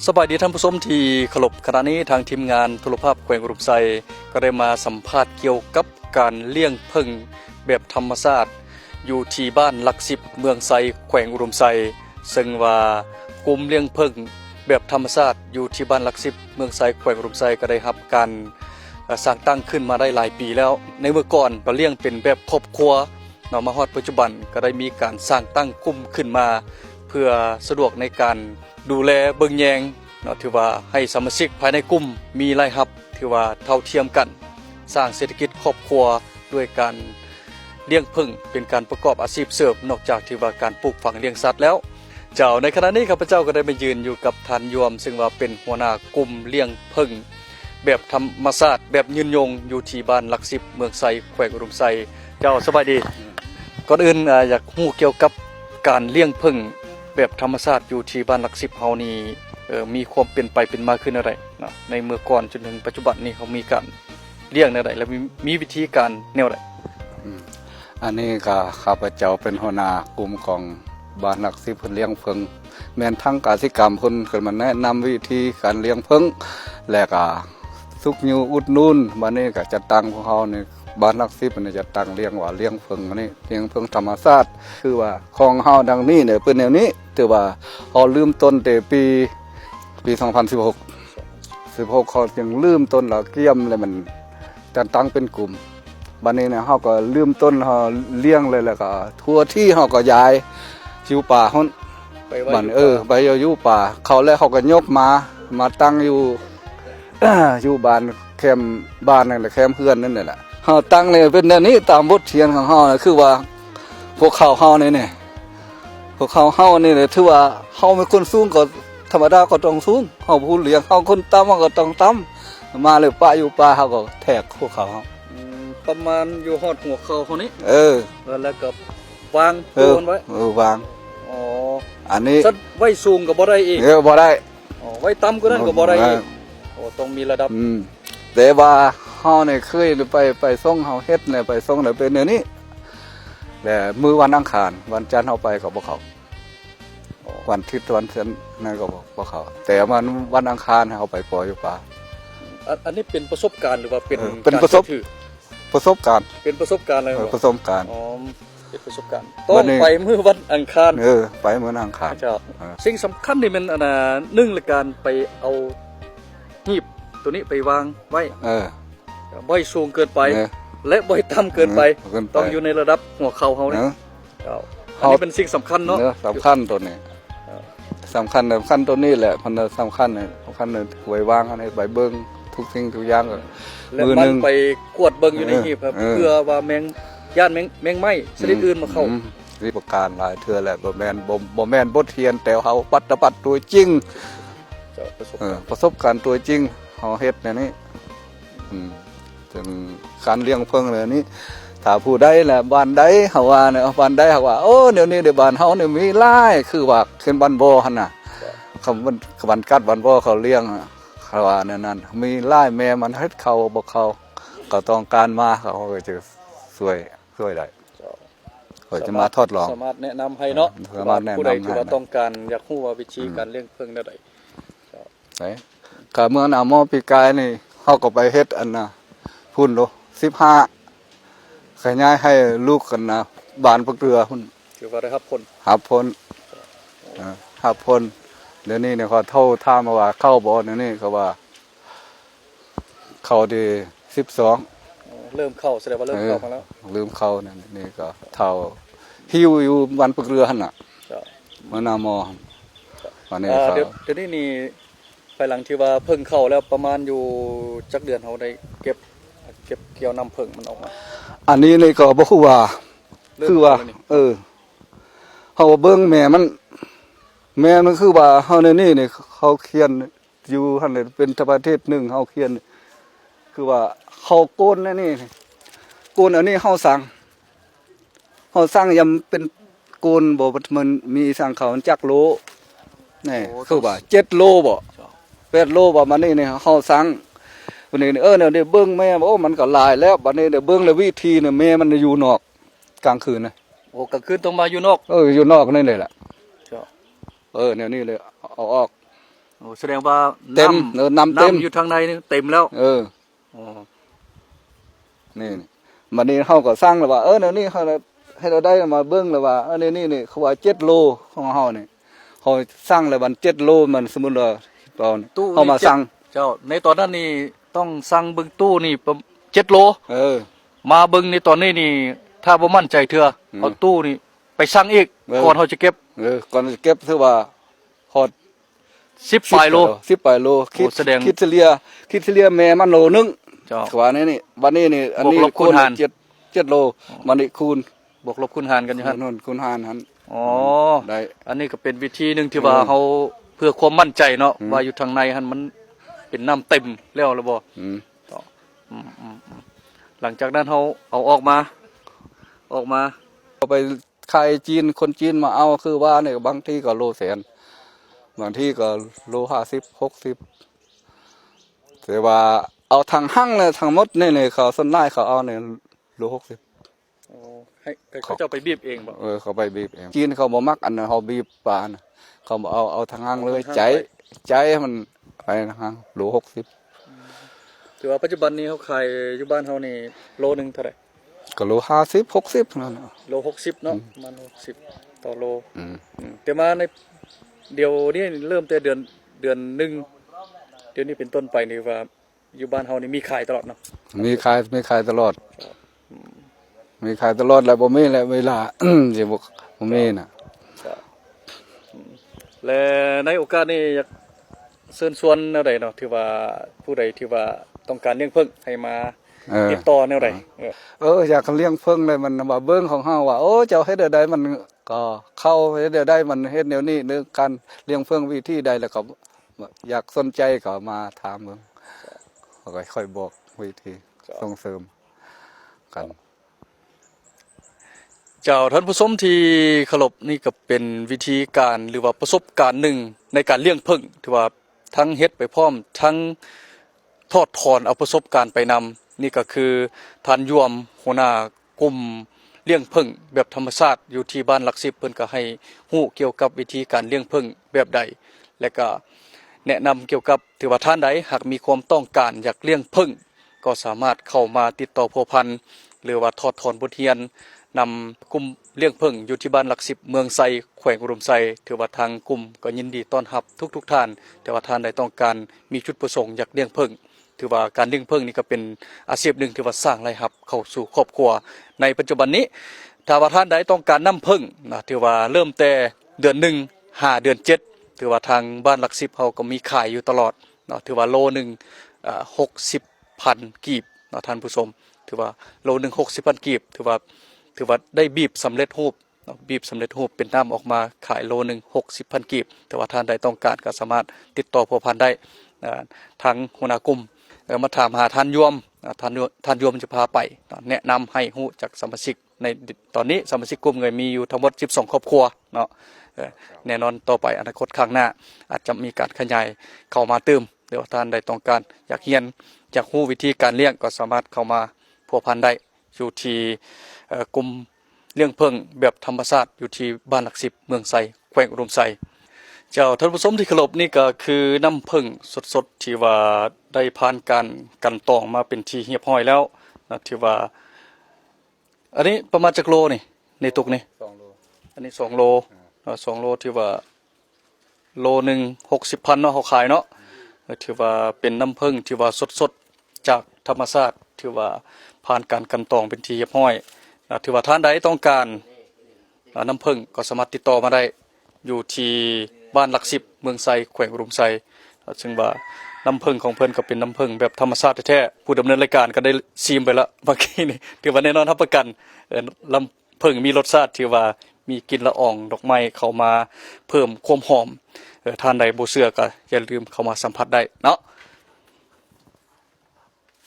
สบายดีท่านผู้ชมที่เคารพขณะนี้ทางทีมงานโทรภาพแขวงอุดมไซก็ได้มาสัมภาษณ์เกี่ยวกับการเลี้ยงผึ้งแบบธรรมชาติอยู่ที่บ้านหลักสิบเมืองไซแขวงอุดมไซซึ่งว่ากลุ่มเลี้ยงผึ้งแบบธรรมชาติอยู่ที่บ้านหลักสิบเมืองไซแขวงอุดมไซก็ได้รับการสร้างตั้งขึ้นมาได้หลายปีแล้วในเมื่อก่อนก็เลี้ยงเป็นแบบครอบครัวเนาะมาฮอดปัจจุบันก็ได้มีการสร้างตั้งกลุ่มขึ้นมาเพื่อสะดวกในการดูแลเบิ่งแยงเนาะถือว่าให้สมาชิกภายในกลุ่มมีรายรับถือว่าเท่าเทียมกันสร้างเศรษฐกิจครอบครัวด้วยการเลี้ยงผึ้งเป็นการประกอบอาชีพเสริมนอกจากที่ว่าการปลูกฝังเลี้ยงสัตว์แล้วเจ้าในขณะนี้ข้าพเจ้าก็ได้มายืนอยู่กับท่านยวมซึ่งว่าเป็นหัวหน้ากลุ่มเลี้ยงผึ้งแบบธรรมชาติแบบยืนยงอยู่ที่บ้านหลักสิบเมืองไซแขวงอุดมไซเจ้าสบายดีก่อนอื่นอยากรู้เกี่ยวกับการเลี้ยงผึ้งแบบธรรมชาติอยู่ที่บ้านหลักสิบเฮานี่มีความเป็นไปเป็นมาขึ้นอะไรนะในเมื่อก่อนจนถึงปัจจุบันนี้เขามีการเลี้ยงแนวใดและมีวิธีการแนวใดอันนี้ก็ข้าพเจ้าเป็นหัวหน้ากลุ่มของบ้านหลักสิบเพิ่นเลี้ยงผึ้งแม่นทั้งกสิกรรมเพิ่นขึ้นมาแนะนำวิธีการเลี้ยงผึ้งและก็สุกยูอุดหนุนบัดนี้ก็จะตั้งของเฮานี่บ้านหลักสิบมันจะตั้งเลี้ยงว่าเลี้ยงผึ้งอันนี้เลี้ยงผึ้งธรรมชาติคือว่าของเฮาดังนี้เนี่ยเป็นแนวนี้ถือว่าเฮาลืมต้นแต่ปี2016เขายังลืมต้นแล้วเกี่ยมเลยมันจะตั้งเป็นกลุ่มบัดนี้เนี่ยเฮาก็ลืมต้นเฮาเลี้ยงเลยแล้วก็ทั่วที่เฮาก็ย้ายอยู่ป่าฮ้นบ้านไปอยู่ป่าเขาแล้วเขาก็ยกมาตั้งอยู่ อยู่บ้านแคมป์บ้านนั่นแหละแคมป์เพื่อนนั่นแหละเฮาตั้งเลยเป็นแนวนี้ตามบทเรียนของเฮานะคือว่าพวกเขาเฮานี่พวกเขาเฮานี่ถือว่าเฮาเป็นคนสูงก็ธรรมดาก็ต้องสูงเฮาผู้เลี้ยงเฮาคนต่ำก็ต้องต่ำมาเลยป่าอยู่ป่าเฮาก็แทกพวกเขาประมาณอยู่ฮอดหัวเข่าเฮานี้แล้วก็วางตัวมันไว้วางอ๋ออันนี้สัตว์ไว้สูงก็บ่ได้อีกบ่ได้อ๋อไว้ต่ำกว่านั้นก็บ่ได้อีกโอ้ต้องมีระดับแต่ว่าเฮาเนี่ยเคยไปส่งเฮาเฮ็ดเนี่ยไปส่งแล้วเป็นแนวนี้แต่มื้อวันอังคารวันจันทร์เฮาไปก็บ่เข้าวันอาทิตย์วันจันทร์นั่นก็บ่เข้าแต่วันอังคารเฮาไปปล่อยอยู่ป่าอันนี้เป็นประสบการณ์หรือว่าเป็นประสบการณ์เป็นประสบการณ์อะไรประสบการณ์อ๋อเป็นประสบการณ์ต้องไปมื้อวันอังคารไปมื้ออังคารสิ่งสำคัญนี่มัน1ละการไปเอาหีบตัวนี้ไปวางไว้บ่อยสูงเกินไปและบ่อยต่ำเกินไปต้องอยู่ในระดับหัวเข่าเฮานี่อันนี้เป็นสิ่งสำคัญเนาะสำคัญตัวนี้สำคัญตัวนี้แหละมันสำคัญไว้วางให้ใบเบิ่งทุกสิ่งทุกอย่างมือนึงไปกวดเบิ่งอยู่ในหีบครับเพื่อว่าแมงย่านแมงไม้ชนิดอื่นมาเข้าวิธีการหลายเทื่อแหละบ่แม่นบทเรียนแต่เฮาปฏิบัติตัวจริงประสบการณ์ตัวจริงเฮาเฮ็ดในนี้ถึงการเลี้ยงผึ้งเลยนี้ถ้าผู้ใดแหละบ้านใดเฮาว่าเนี่ยบ้านใดเฮาว่าโอ้เดี๋ยวนี้ในบ้านเฮาเนี่ยมีหลายคือว่าขึ้นบ้านบ่หั่นน่ะคำบ้านกัดบ้านบ่เขาเลี้ยงเขาว่านั่นมีหลายแม่มันเฮ็ดเขาบ่เขาก็ต้องการมาเขาก็จะช่วยได้ก็จะมาทดลองสามารถแนะนำให้เนาะผู้ใดที่ว่าต้องการอยากรู้ว่าวิธีการเลี้ยงผึ้งแนวใดก็เมื่อหน้าหม้อปีกายนี่เฮาก็ไปเฮ็ดอันน่ะพุ่นโล15ขยายให้ลูกกันนะบ้านปะเกลือพุ่นถือว่าได้รับผลเดี๋ยวนี้เนี่ยเขาท่ามาว่าเข้าบ่เดี๋ยวนี้เขาว่าเข้าที่12เริ่มเข้าแสดงว่าเริ่มเข้ามาแล้วลืมเข้านี่ก็เท่าหิวอยู่บ้านปะเกลือหั่นน่ะเมื่อหน้าหม้อวันนี้เดี๋ยวนี้นี่ภายหลังที่ว่าผึ้งเข้าแล้วประมาณอยู่จักเดือนเฮาได้เก็บเกี่ยวน้ำผึ้งมันออกมาอันนี้นี่ก็บ่ฮู้ว่าคือว่าเฮาเบิ่งแม่มันคือว่าเฮาในนี่เขาเขียนอยู่หั่นเลยเป็นประเทศหนึ่งเฮาเขียนคือว่าเขาโกนนี่โกนอันนี้เฮาสั่งยำเป็นโกนบ่มันมีสั่งเขาจักโลนี่คือว่า7โลบ่8โลบ่มานี่เฮาสั่งวันนี้เนี่ยได้เบิ่งแม่โอ้มันก็หลายแล้วบัดนี้ได้เบิ่งแล้ววิธีเนี่ยแม่มันอยู่นอกกลางคืนนะโอ้กลางคืนต้องมาอยู่นอกอยู่นอกนั่นเลยล่ะแนวนี้เลยเอาออก โอ้แสดงว่า เต็มน้ำเต็ม อยู่ทางในนี่เต็มแล้ว อ๋อ นี่มันนี่เขาก็สร้างแล้วว่าเดี๋ยวนี้เขาให้เราได้มาเบิ้งแล้วว่านี่เขาว่า7 โลของเขาเนี่ยเขาสร้างแล้ววัน7 โลมันสมมุติว่าตอนเขามาสั่ง เจ้าในตอนนั้นนี่ต้องสั่งเบิ่งตู้นี่ประมาณ7 โล มาเบิ่งในตอนนี้นี่ถ้าบ่มั่นใจเถื่อเอาตู้นี่ไปสั่งอีกก่อนเขาจะเก็บ ก่อนจะเก็บถือว่าฮอด 10 ปลายโล 10 ปลายโลแสดง คิดเฉลี่ยแม่มันโลนึง เจ้า ว่านี่วันนี้นี่อันนี้ บวกลบคูณหาร 7 โลมันนี่คูณ บวกลบคูณหารกันอยู่หั่น นู่นคูณหารหัน อ๋อ ได้ อันนี้ก็เป็นวิธีหนึงที่ว่าเขาเพื่อความมั่นใจเนาะว่าอยู่ทางในหั่นมันเป็นน้ำเต็มแล้วหรือบ่ อืม หลังจากนั้นเขาเอาออกมา เอาไปขายจีนคนจีนมาเอาคือว่าเนี่ยบางที่ก็โลแสนบางที่ก็โล50 60แต่ว่าเอาทางห้างเลยทางหมดนี่เขาส่วนได้เขาเอาเนี่ยโล60 ให้เขาจะเอาไปบีบเองบ่ เขาไปบีบเองจีนเขาบ่มักอันนั้นเขาบีบปลานะเขาบ่เอาทางห้างเลยใจให้มันไปทางห้างโล60 ถือว่าปัจจุบันนี้เขาขายอยู่บ้านเขานี่โลนึงเท่าไหร่ ก็โล50 60นั่นน่ะ โล60เนาะประมาณ60ต่อโล อืม แต่มาในเดี๋ยวนี้เริ่มแต่เดือนหนึ่งเดี๋ยวนี้เป็นต้นไปนี่ว่าอยู่บ้านเฮานี่มีขายตลอดเนาะ มีขายตลอดมีขายตลอดแล้วบ่มีแล้วเวลา สิบ่มีน่ะ และในโอกาสนี้อยากเชิญชวนแนวใดเนาะที่ว่าผู้ใดที่ว่าต้องการเลี้ยงผึ้งให้มาติดต่อแนวใด อยากเลี้ยงผึ้งเลยมันว่าเบิ่งของเฮาว่าโอ้เจ้าเฮ็ดได้มันก็เข้าเฮ็ดได้มันเฮ็ดแนวนี้นึกการเลี้ยงผึ้งวิธีใดแล้วก็อยากสนใจก็มาถามเบิ่งก็ค่อยบอกวิธีส่งเสริมกัน เจ้าท่านผู้ชมที่เคารพนี่ก็เป็นวิธีการหรือว่าประสบการณ์หนึ่งในการเลี้ยงผึ้งที่ว่าทั้งเฮ็ดไปพร้อมทั้งทอดถอนเอาประสบการณ์ไปนำนี่ก็คือท่านยวมหัวหน้ากลุ่มเลี้ยงผึ้งแบบธรรมชาติอยู่ที่บ้านหลัก10เพิ่นก็ให้ฮู้เกี่ยวกับวิธีการเลี้ยงผึ้งแบบใดและก็แนะนำเกี่ยวกับที่ว่าท่านใดหากมีความต้องการอยากเลี้ยงผึ้งก็สามารถเข้ามาติดต่อพัวพันหรือว่าทอดถอนบทเรียนนำกลุ่มเลี้ยงผึ้งอยู่ที่บ้านหลัก10เมืองไซแขวงอุดมไซถือว่าทางกลุ่มก็ยินดีต้อนรับทุกท่านแต่ว่าท่านใดต้องการมีจุดประสงค์อยากเลี้ยงผึ้งถือว่าการเลี้ยงผึ้งนี่ก็เป็นอาชีพหนึ่งที่ว่าสร้างรายรับเข้าสู่ครอบครัวในปัจจุบันนี้ถ้าว่าท่านใดต้องการนำผึ้งนะถือว่าเริ่มแต่เดือน1 5เดือน7ถือว่าทางบ้านหลัก10เฮาก็มีขายอยู่ตลอดเนาะถือว่าโลนึง60,000 กีบเนาะท่านผู้ชมถือว่าโลนึง60,000 กีบถือว่าได้บีบสำเร็จรูปบีบสำเร็จรูปเป็นน้ำออกมาขายโลนึง60,000 กีบแต่ว่าท่านใดต้องการก็สามารถติดต่อพัวพันได้ทางหัวหน้ากลุ่มมาถามหาท่านยวมท่านยวมจะพาไปแนะนำให้ฮู้จากสมาชิกในตอนนี้สมาชิกกลุ่มเลยมีอยู่ทั้งหมด12ครอบครัวเนาะแน่นอนต่อไปอนาคตข้างหน้าอาจจะมีการขยายเข้ามาเติมเดี๋ยวท่านใดต้องการอยากเรียนอยากฮู้วิธีการเลี้ยงก็สามารถเข้ามาพัวพันได้อยู่ที่กลุ่มเลี้ยงผึ้งแบบธรรมชาติอยู่ที่บ้านหลัก10เมืองไซแขวงอุดมไซเจ้าท่านผู้ชมที่เคารพนี่ก็คือน้ำผึ้งสดๆที่ว่าได้ผ่านการกันตองมาเป็นที่เรียบร้อยแล้วนะที่ว่าอันนี้ประมาณจักโลนี่ในตุกนี่2 โลอันนี้2 โล2 โลที่ว่าโลนึง60,000เนาะเขาขายเนาะถือว่าเป็นน้ำผึ้งที่ว่าสดๆจากธรรมชาติถือว่าผ่านการกันตองเป็นที่เรียบร้อยถือว่าท่านใดต้องการน้ำผึ้งก็สามารถติดต่อมาได้อยู่ที่บ้านหลัก10เมืองไซแขวงอุดมไซซึ่งว่าน้ำผึ้งของเพิ่นก็เป็นน้ำผึ้งแบบธรรมชาติแท้ๆผู้ดำเนินรายการก็ได้ชิมไปแล้วเมื่อกี้นี่ถือว่าแน่นอนรับประกันน้ำผึ้งมีรสชาติที่ว่ามีกลิ่นละอองดอกไม้เข้ามาเพิ่มความหอมท่านใดบ่เชื่อก็อย่าลืมเข้ามาสัมผัสได้เนาะ